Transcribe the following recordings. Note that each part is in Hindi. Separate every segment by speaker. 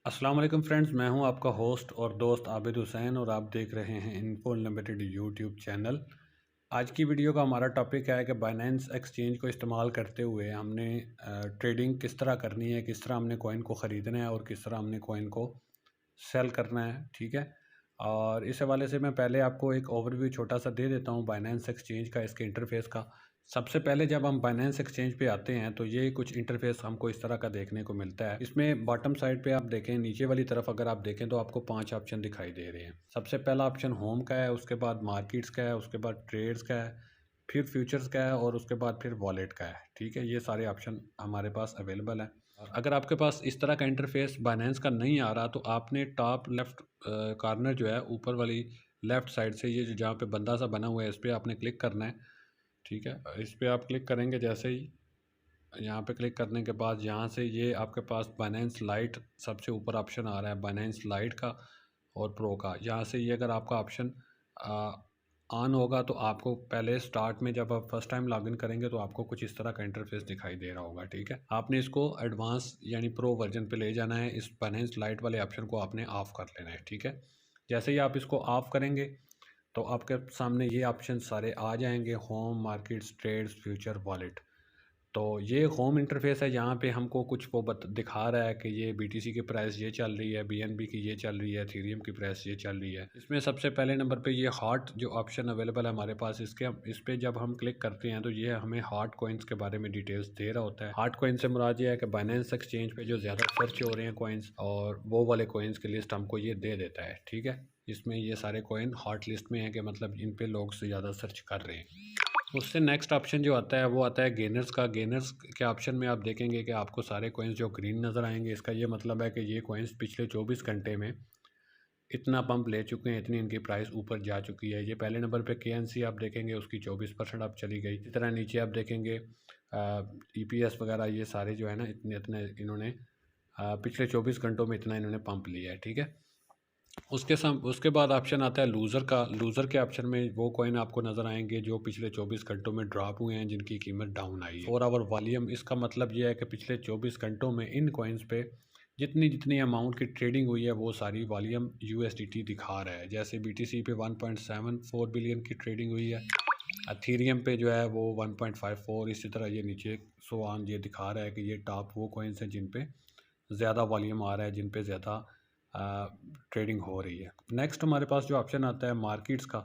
Speaker 1: अस्सलाम वालेकुम फ्रेंड्स, मैं हूं आपका होस्ट और दोस्त आबिद हुसैन और आप देख रहे हैं इन्फो अनलिमिटेड यूट्यूब चैनल। आज की वीडियो का हमारा टॉपिक है कि बाइनेंस एक्सचेंज को इस्तेमाल करते हुए हमने ट्रेडिंग किस तरह करनी है, किस तरह हमने कॉइन को ख़रीदना है और किस तरह हमने कॉइन को सेल करना है। ठीक है, और इस हवाले से मैं पहले आपको एक ओवरव्यू छोटा सा दे देता हूँ बाइनेंस एक्सचेंज का, इसके इंटरफेस का। सबसे पहले जब हम बाइनेंस एक्सचेंज पे आते हैं तो ये कुछ इंटरफेस हमको इस तरह का देखने को मिलता है। इसमें बॉटम साइड पे आप देखें, नीचे वाली तरफ अगर आप देखें तो आपको 5 ऑप्शन दिखाई दे रहे हैं। सबसे पहला ऑप्शन होम का है, उसके बाद मार्केट्स का है, उसके बाद ट्रेड्स का है, फिर फ्यूचर्स का है और उसके बाद फिर वॉलेट का है। ठीक है, ये सारे ऑप्शन हमारे पास अवेलेबल हैं। अगर आपके पास इस तरह का इंटरफेस बाइनेंस का नहीं आ रहा तो आपने टॉप लेफ़्ट कॉर्नर जो है ऊपर वाली लेफ़्ट साइड से, ये जो जहाँ पे बंदा सा बना हुआ है, इस पर आपने क्लिक करना है। ठीक है, इस पर आप क्लिक करेंगे, जैसे ही यहाँ पे क्लिक करने के बाद यहाँ से ये आपके पास बाइनेंस लाइट सबसे ऊपर ऑप्शन आ रहा है, बाइनेंस लाइट का और प्रो का। यहाँ से ये अगर आपका ऑप्शन ऑन होगा तो आपको पहले स्टार्ट में जब आप फर्स्ट टाइम लॉगिन करेंगे तो आपको कुछ इस तरह का इंटरफेस दिखाई दे रहा होगा। ठीक है, आपने इसको एडवांस यानी प्रो वर्जन पे ले जाना है। इस बाइनेंस लाइट वाले ऑप्शन को आपने ऑफ़ कर लेना है। ठीक है, जैसे ही आप इसको ऑफ़ करेंगे तो आपके सामने ये ऑप्शन सारे आ जाएंगे, home, markets, trades, future, wallet. तो ये होम इंटरफेस है, यहाँ पे हमको कुछ वो दिखा रहा है कि ये बीटीसी की प्राइस ये चल रही है, बीएनबी की ये चल रही है, एथेरियम की प्राइस ये चल रही है। इसमें सबसे पहले नंबर पे ये हॉट जो ऑप्शन अवेलेबल है हमारे पास, इस पे जब हम क्लिक करते हैं तो ये हमें हॉट कॉइन्स के बारे में डिटेल्स दे रहा होता है। हॉट कॉइन से मुराद ये है कि बाइनेंस एक्सचेंज पे जो ज़्यादा सर्च हो रहे हैं कॉइन्स, और वो वाले कॉइन्स की लिस्ट हमको ये दे देता है। ठीक है, इसमें ये सारे कॉइन हॉट लिस्ट में है कि मतलब इन पे लोग से ज़्यादा सर्च कर रहे हैं। उससे नेक्स्ट ऑप्शन जो आता है वो आता है गेनर्स का। गेनर्स के ऑप्शन में आप देखेंगे कि आपको सारे कॉइन्स जो ग्रीन नज़र आएंगे, इसका ये मतलब है कि ये कॉइन्स पिछले 24 घंटे में इतना पंप ले चुके हैं, इतनी इनकी प्राइस ऊपर जा चुकी है। ये पहले नंबर पे केएनसी आप देखेंगे, उसकी 24% अब चली गई। इसी तरह नीचे आप देखेंगे ईपीएस वगैरह, ये सारे जो है ना इतने इतने इन्होंने पिछले 24 घंटों में इतना इन्होंने पंप लिया है। ठीक है, उसके बाद ऑप्शन आता है लूज़र का। लूज़र के ऑप्शन में वो कॉइन आपको नज़र आएंगे जो पिछले 24 घंटों में ड्रॉप हुए हैं, जिनकी कीमत डाउन आई है। 4 आवर वॉल्यूम, इसका मतलब ये है कि पिछले 24 घंटों में इन कॉइन्स पे जितनी जितनी अमाउंट की ट्रेडिंग हुई है वो सारी वॉल्यूम यूएसडीटी दिखा रहा है। जैसे बीटीसी पे 1.74 बिलियन की ट्रेडिंग हुई है, एथेरियम पे जो है वो 1.54, इसी तरह ये नीचे सो ऑन ये दिखा रहा है कि ये टॉप वो कॉइन्स हैं जिन पे ज़्यादा वॉल्यूम आ रहा है, जिन पे ज़्यादा ट्रेडिंग हो रही है। नेक्स्ट हमारे पास जो ऑप्शन आता है मार्केट्स का।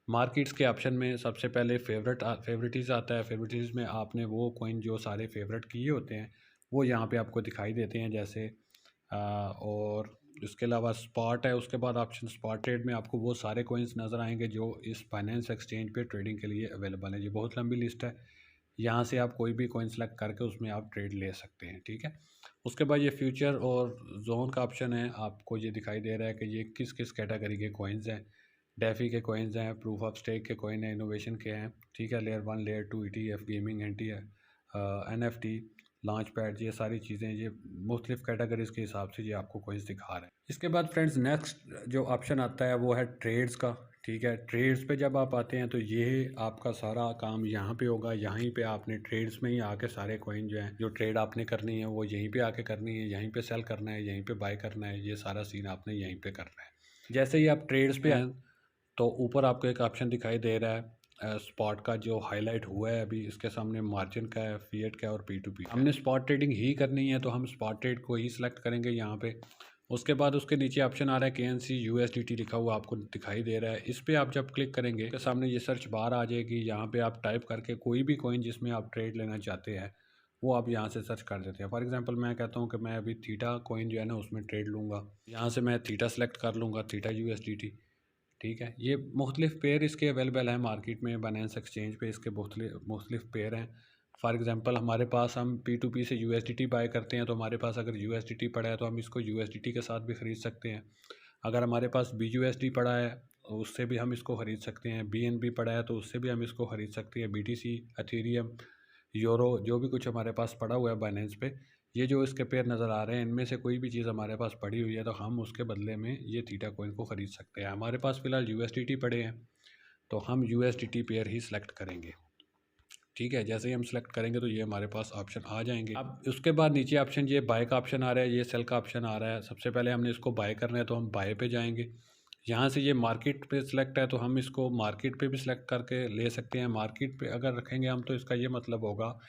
Speaker 1: मार्केट्स के ऑप्शन में सबसे पहले फेवरेटिज़ आता है। फेवरेटिज़ में आपने वो कॉइन जो सारे फेवरेट किए होते हैं वो यहाँ पे आपको दिखाई देते हैं, जैसे और इसके अलावा स्पॉट है। उसके बाद ऑप्शन स्पॉट ट्रेड में आपको वो सारे कॉइन्स नज़र आएंगे जो इस फाइनेंस एक्सचेंज पे ट्रेडिंग के लिए अवेलेबल है। ये बहुत लंबी लिस्ट है, यहाँ से आप कोई भी कॉइन सेलेक्ट करके उसमें आप ट्रेड ले सकते हैं। ठीक है, उसके बाद ये फ्यूचर और जोन का ऑप्शन है, आपको ये दिखाई दे रहा है कि ये किस किस कैटेगरी के कॉइन्स हैं। डेफी के कॉइन्स हैं, प्रूफ ऑफ स्टेक के कॉइन हैं, इनोवेशन के हैं। ठीक है, layer 1, layer 2, ETF, gaming, NT है, एनएफटी, लॉन्च पैड, ये सारी चीज़ें ये मुख्तलिफ कैटेगरीज के हिसाब से ये आपको कॉइन्स दिखा रहे हैं। इसके बाद फ्रेंड्स नेक्स्ट जो ऑप्शन आता है वो है ट्रेड्स का। ठीक है, ट्रेड्स पे जब आप आते हैं तो ये आपका सारा काम यहाँ पे होगा। यहीं पे आपने ट्रेड्स में ही आके सारे कॉइन जो हैं, जो ट्रेड आपने करनी है वो यहीं पे आके करनी है, यहीं पे सेल करना है, यहीं पे बाय करना है, ये सारा सीन आपने यहीं पे करना है। जैसे ही आप ट्रेड्स पे आए तो ऊपर आपको एक ऑप्शन दिखाई दे रहा है स्पॉट का, जो हाईलाइट हुआ है अभी इसके सामने मार्जिन का है, फिएट का है और P2P। हमने स्पॉट ट्रेडिंग ही करनी है तो हम स्पॉट ट्रेड को ही सिलेक्ट करेंगे यहाँ पे। उसके बाद उसके नीचे ऑप्शन आ रहा है केएनसी यूएसडीटी लिखा हुआ आपको दिखाई दे रहा है। इस पर आप जब क्लिक करेंगे तो सामने ये सर्च बार आ जाएगी। यहाँ पे आप टाइप करके कोई भी कॉइन जिसमें आप ट्रेड लेना चाहते हैं वो आप यहाँ से सर्च कर देते हैं। फॉर एग्जांपल मैं कहता हूँ कि मैं अभी थीटा कॉइन जो है ना उसमें ट्रेड लूँगा, यहाँ से मैं थीटा सेलेक्ट कर लूँगा, थीटा यूएसडीटी। ठीक है, ये मुख्तलिफ पेयर इसके अवेलेबल हैं मार्केट में, बाइनेंस एक्सचेंज पे इसके मुख्तलिफ पेयर हैं। फॉर एग्जांपल हमारे पास हम P2P से USDT बाय करते हैं तो हमारे पास अगर USDT पड़ा है तो हम इसको USDT के साथ भी ख़रीद सकते हैं। अगर हमारे पास BUSD पड़ा है उससे भी हम इसको ख़रीद सकते हैं। BNB पड़ा है तो उससे भी हम इसको ख़रीद सकते हैं। BTC, एथेरियम, यूरो, जो भी कुछ हमारे पास पड़ा हुआ है बाइनेंस पे, ये जो इसके पेयर नज़र आ रहे हैं इनमें से कोई भी चीज़ हमारे पास पड़ी हुई है तो हम उसके बदले में ये थीटा कॉइन को ख़रीद सकते हैं। हमारे पास फ़िलहाल USDT पड़े हैं तो हम USDT पेयर ही सिलेक्ट करेंगे। ठीक है, जैसे ही हम सेलेक्ट करेंगे तो ये हमारे पास ऑप्शन आ जाएंगे। अब उसके बाद नीचे ऑप्शन ये बाय का ऑप्शन आ रहा है, ये सेल का ऑप्शन आ रहा है। सबसे पहले हमने इसको बाय करना है तो हम बाय पे जाएंगे। यहाँ से ये मार्केट पे सिलेक्ट है तो हम इसको मार्केट पे भी सिलेक्ट करके ले सकते हैं। मार्केट पे अगर रखेंगे हम तो इसका ये मतलब होगा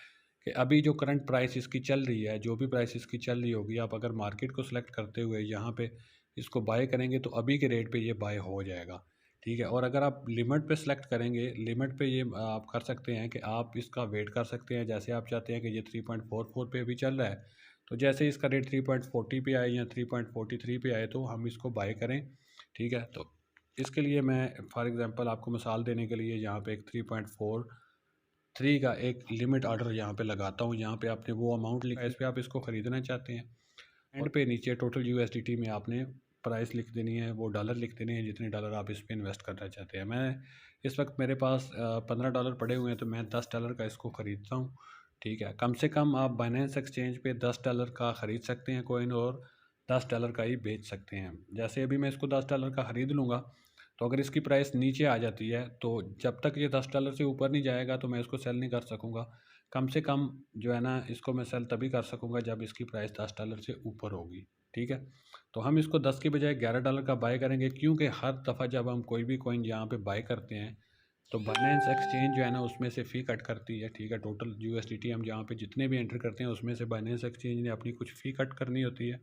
Speaker 1: कि अभी जो करंट प्राइस इसकी चल रही है, जो भी प्राइस इसकी चल रही होगी, आप अगर मार्केट को सिलेक्ट करते हुए यहाँ पे इसको बाय करेंगे तो अभी के रेट पे ये बाय हो जाएगा। ठीक है, और अगर आप लिमिट पे सिलेक्ट करेंगे, लिमिट पे ये आप कर सकते हैं कि आप इसका वेट कर सकते हैं। जैसे आप चाहते हैं कि ये 3.44 पे अभी चल रहा है, तो जैसे ही इसका रेट 3.40 पे आए या 3.43 पे आए तो हम इसको बाय करें। ठीक है, तो इसके लिए मैं फॉर एग्ज़ाम्पल आपको मिसाल देने के लिए यहाँ पे एक 3.43 का एक लिमिट ऑर्डर यहाँ पे लगाता हूँ। यहाँ पे आपने वो अमाउंट लिखा है, इस पे आप इसको ख़रीदना चाहते हैं। एंड पे नीचे टोटल यूएसडीटी में आपने प्राइस लिख देनी है, वो डॉलर लिख देने हैं जितने डॉलर आप इस पे इन्वेस्ट करना चाहते हैं। मैं इस वक्त मेरे पास $15 पड़े हुए हैं तो मैं $10 का इसको ख़रीदता हूँ। ठीक है, कम से कम आप बाइनेंस एक्सचेंज पे $10 का ख़रीद सकते हैं कॉइन, और $10 का ही बेच सकते हैं। जैसे अभी मैं इसको $10 का ख़रीद लूँगा, तो अगर इसकी प्राइस नीचे आ जाती है तो जब तक ये $10 से ऊपर नहीं जाएगा तो मैं इसको सेल नहीं कर सकूँगा। कम से कम जो है ना, इसको मैं सेल तभी कर सकूँगा जब इसकी प्राइस $10 से ऊपर होगी। ठीक है, तो हम इसको 10 के बजाय $11 का बाय करेंगे, क्योंकि हर दफ़ा जब हम कोई भी कॉइन यहाँ पे बाय करते हैं तो बाइनेंस एक्सचेंज जो है ना उसमें से फ़ी कट करती है। ठीक है, टोटल यूएसडीटी हम जहाँ पे जितने भी एंटर करते हैं उसमें से बाइनेंस एक्सचेंज ने अपनी कुछ फ़ी कट करनी होती है,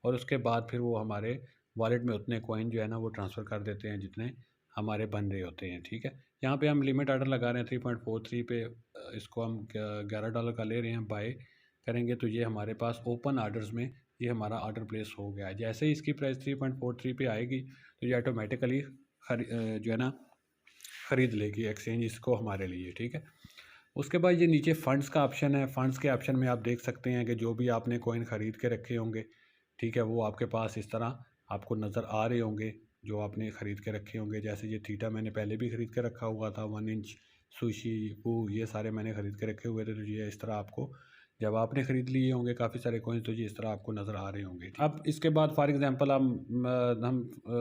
Speaker 1: और उसके बाद फिर वो हमारे वॉलेट में उतने कॉइन जो है ना वो ट्रांसफ़र कर देते हैं जितने हमारे बन रहे होते हैं। ठीक है, यहाँ पे हम लिमिट ऑर्डर लगा रहे हैं 3.43 पे, इसको हम $11 का ले रहे हैं, बाय करेंगे तो ये हमारे पास ओपन ऑर्डर्स में ये हमारा ऑर्डर प्लेस हो गया है। जैसे ही इसकी प्राइस 3.43 पे आएगी तो ये ऑटोमेटिकली जो है ना ख़रीद लेगी एक्सचेंज इसको हमारे लिए। ठीक है, उसके बाद ये नीचे फ़ंड्स का ऑप्शन है। फ़ंड्स के ऑप्शन में आप देख सकते हैं कि जो भी आपने कॉइन ख़रीद के रखे होंगे, ठीक है, वो आपके पास इस तरह आपको नज़र आ रहे होंगे जो आपने ख़रीद के रखे होंगे। जैसे ये थीटा मैंने पहले भी ख़रीद के रखा हुआ था, 1 इंच सुशी वो ये सारे मैंने ख़रीद के रखे हुए थे। तो ये इस तरह आपको जब आपने ख़रीद लिए होंगे काफ़ी सारे कॉइन्स तो ये इस तरह आपको नज़र आ रहे होंगे। अब इसके बाद फॉर एग्ज़ाम्पल हम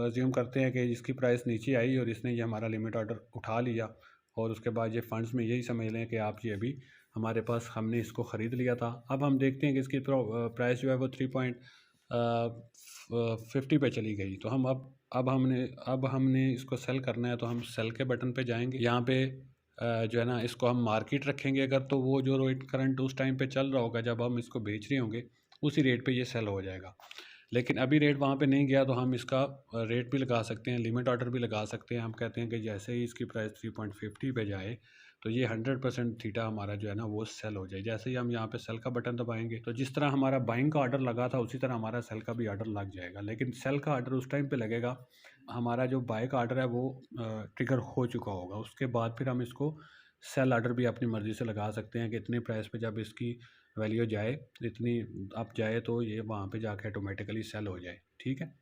Speaker 1: अज्यूम करते हैं कि इसकी प्राइस नीचे आई और इसने ये हमारा लिमिट ऑर्डर उठा लिया, और उसके बाद ये फ़ंड्स में यही समझ लें कि आप ये अभी हमारे पास हमने इसको ख़रीद लिया था। अब हम देखते हैं कि इसकी प्राइस जो है वो 3.50 पे चली गई। तो हम अब हमने इसको सेल करना है तो हम सेल के बटन पे जाएंगे। यहाँ पे जो है ना इसको हम मार्केट रखेंगे अगर, तो वो जो रेट करंट उस टाइम पे चल रहा होगा जब हम इसको बेच रहे होंगे उसी रेट पे ये सेल हो जाएगा। लेकिन अभी रेट वहाँ पे नहीं गया तो हम इसका रेट भी लगा सकते हैं, लिमिट ऑर्डर भी लगा सकते हैं। हम कहते हैं कि जैसे ही इसकी प्राइस 3.50 पे जाए तो ये 100% थीटा हमारा जो है ना वो सेल हो जाए। जैसे ही हम यहाँ पे सेल का बटन दबाएंगे तो जिस तरह हमारा बाइंग का ऑर्डर लगा था उसी तरह हमारा सेल का भी ऑर्डर लग जाएगा। लेकिन सेल का ऑर्डर उस टाइम पे लगेगा हमारा जो बाय का ऑर्डर है वो ट्रिगर हो चुका होगा। उसके बाद फिर हम इसको सेल ऑर्डर भी अपनी मर्ज़ी से लगा सकते हैं कि इतने प्राइस पे जब इसकी वैल्यू जाए, इतनी अप जाए तो ये वहाँ पे जाके ऑटोमेटिकली सेल हो जाए। ठीक है,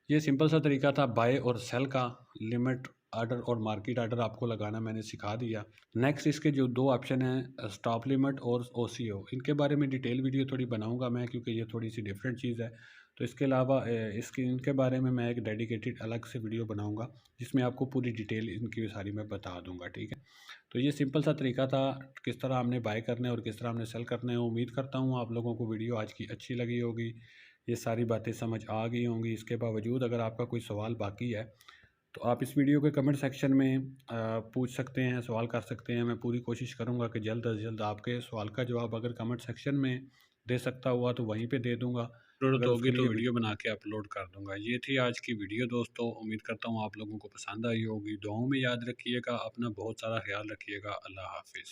Speaker 1: ये सिंपल सा तरीका था बाय और सेल का। लिमिट ऑर्डर और मार्केट ऑर्डर आपको लगाना मैंने सिखा दिया। नेक्स्ट इसके जो दो ऑप्शन हैं स्टॉप लिमिट और ओसीओ, इनके बारे में डिटेल वीडियो थोड़ी बनाऊंगा मैं, क्योंकि ये थोड़ी सी डिफरेंट चीज़ है। तो इसके अलावा इनके बारे में मैं एक डेडिकेटेड अलग से वीडियो बनाऊंगा जिसमें आपको पूरी डिटेल इनकी सारी मैं बता दूंगा। ठीक है, तो ये सिंपल सा तरीका था किस तरह हमने बाय करना है और किस तरह हमने सेल करना है। उम्मीद करता हूँ आप लोगों को वीडियो आज की अच्छी लगी होगी, ये सारी बातें समझ आ गई होंगी। इसके बावजूद अगर आपका कोई सवाल बाकी है तो आप इस वीडियो के कमेंट सेक्शन में पूछ सकते हैं, सवाल कर सकते हैं। मैं पूरी कोशिश करूंगा कि जल्द अज जल्द आपके सवाल का जवाब अगर कमेंट सेक्शन में दे सकता हुआ तो वहीं पे दे दूंगा। ज़रूरत होगी तो वीडियो बना के अपलोड कर दूंगा। ये थी आज की वीडियो दोस्तों, उम्मीद करता हूँ आप लोगों को पसंद आई होगी। दुआओं में याद रखिएगा, अपना बहुत सारा ख्याल रखिएगा। अल्लाह हाफिज़।